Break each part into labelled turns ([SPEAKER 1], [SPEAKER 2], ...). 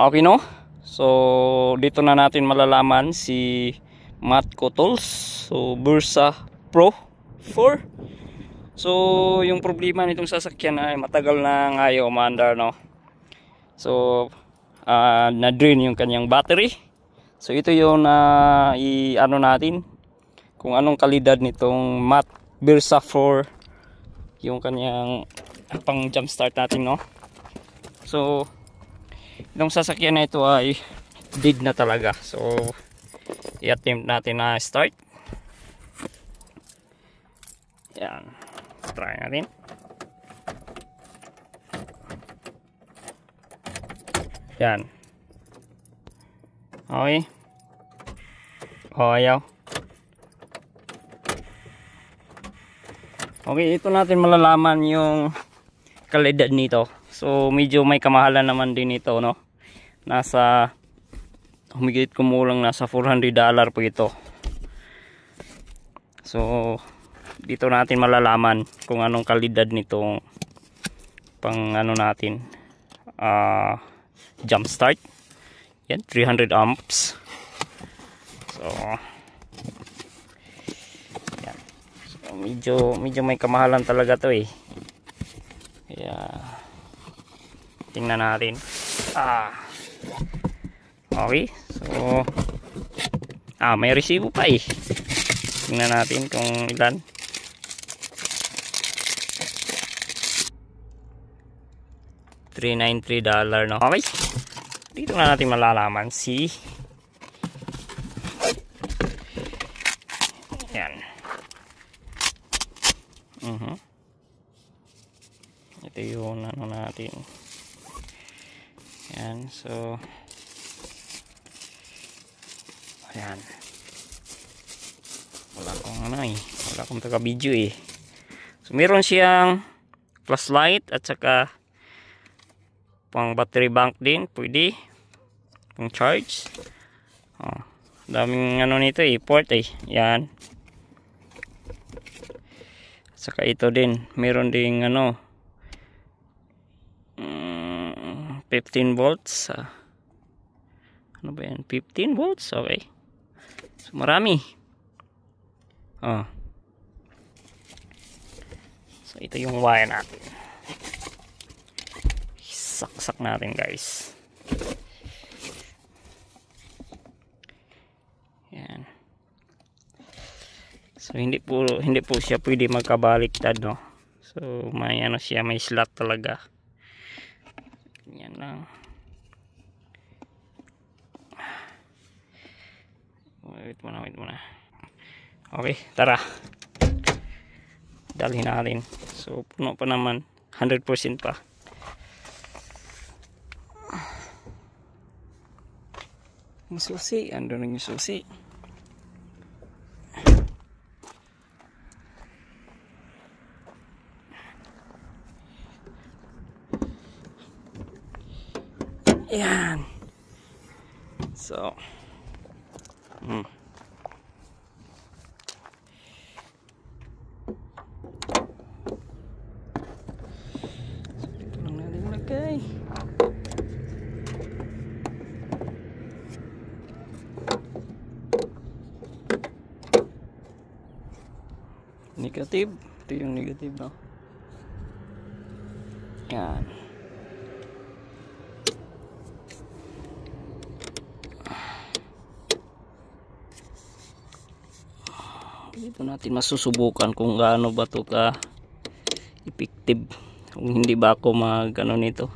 [SPEAKER 1] Okay, no? So dito na natin malalaman si Matco Tools. So Versa Pro 4. So yung problema nitong sasakyan ay matagal na nga ayaw umaandar, no? So na-drain yung kanyang battery. So ito yung i-ano natin kung anong kalidad nitong Versa 4, yung kanyang pang jump start natin, no? So itong sasakyan na ito ay dead na talaga. So i-attempt natin na start. Yan, try natin. Yan. Okay. Ayaw. Okay, ito natin malalaman yung kalidad nito. So medyo may kamahalan naman din ito, no? Nasa humigit kumulang nasa $400 po ito. So dito natin malalaman kung anong kalidad nitong pang ano natin, jump start. Yan, 300 amps. So yan. So medyo may kamahalan talaga to eh. Kaya tingnan natin. Okay. So may resibo pa eh. Tingnan natin kung ilan. $393, no? Okay. Dito na natin malalaman si yan. Ito yung ano natin. Yan. So ayan. Wala akong taga video eh. So meron siyang flashlight at saka pang battery bank din, pwede pang charge. Daming ano nito eh, port eh. Yan. Saka ito din, meron ding ano 15 volts. Ano ba yan? 15 volts, okay. So marami. So ito yung wire natin. Saksak natin, guys. Yan. So hindi po siya pwede magkabaliktad, no? So may ano siya, may slot talaga. Yan lang. Wait muna. Okay, tara. Dalhin natin. So puno pa naman, 100% pa. Yung susi, andun yung susi. Yan. So ito lang natin lagay. Negative. Ito yung negative, no? Yan. Dito natin masusubukan kung gaano ba ito ka effective. Kung hindi ba ako mag ano nito,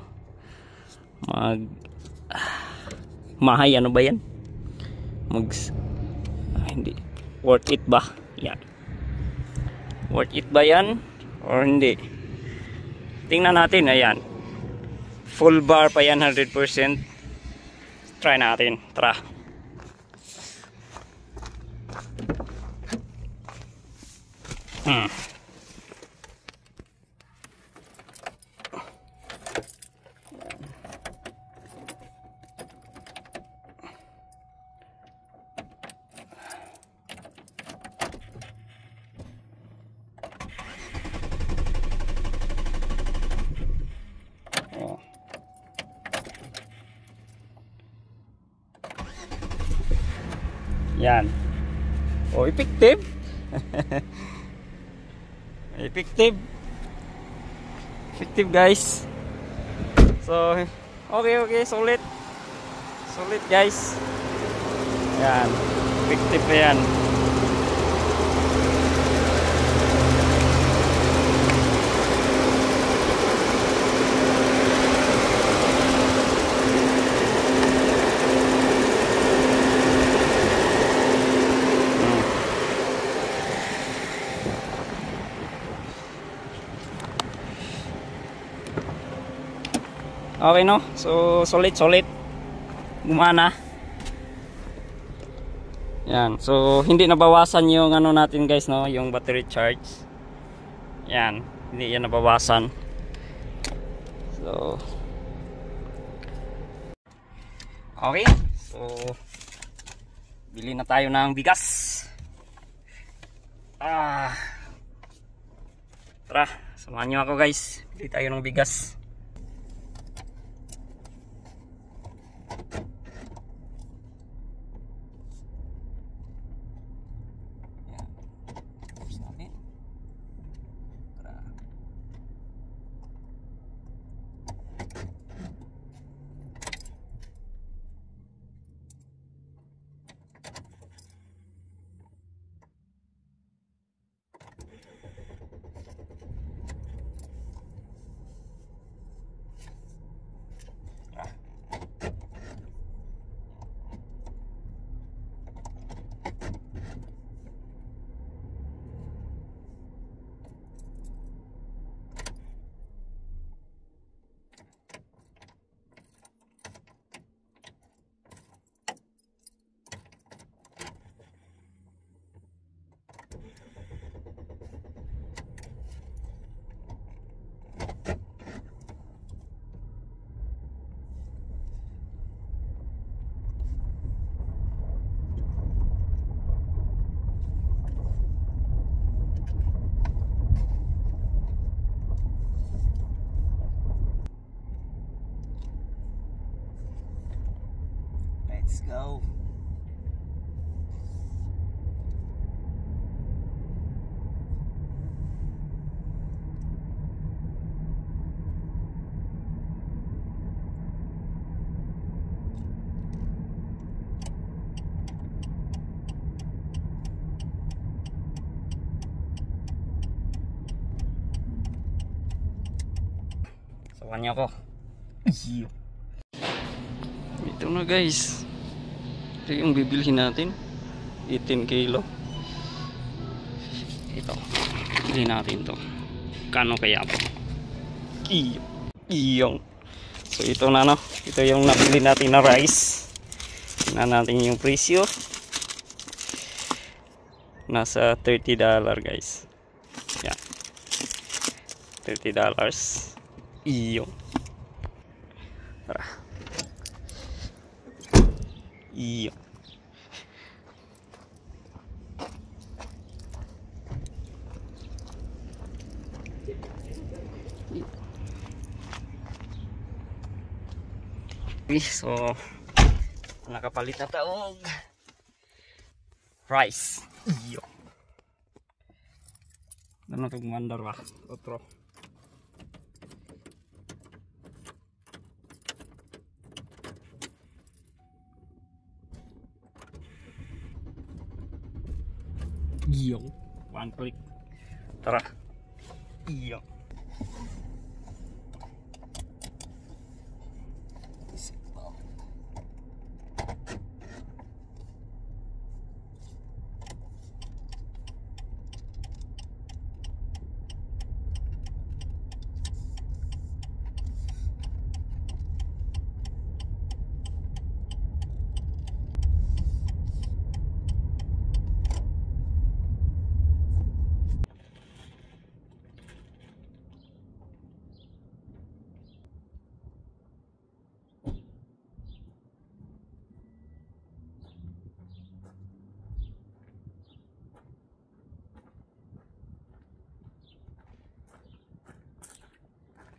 [SPEAKER 1] mahay, ano ba yan, hindi worth it ba yan, worth it ba yan or hindi. Tingnan natin. Ayan, full bar pa yan, 100%. Try natin, tara. Yan. Oh, effective. Effective. Effective guys. So, okay, solid. Solid guys. Yan. Effective pa yan. Okay no? So solid. Gumana. Yan. So hindi nabawasan yung ano natin guys no, yung battery charge. Yan, hindi yan nabawasan. So okay. So bili na tayo ng bigas. Tara, samahan niyo ako guys. Bili tayo ng bigas. Let's go. Sawan niyo ako. Ito na guys. Ito yung bibilhin natin. 18 kilo. Ito. Bilhin natin to. Kano kaya po? Iyong. So ito na no. Ito yung nabili natin na rice. Tingnan natin yung presyo. Nasa $30 guys. Yan. $30. Iyong. Tara. Iya. So nakapalit na taong rice. Iyo. Ano itong mandar ba? Otro. Iyo. One click. Tara. Iyo.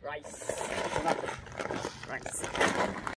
[SPEAKER 1] Rice. Rice.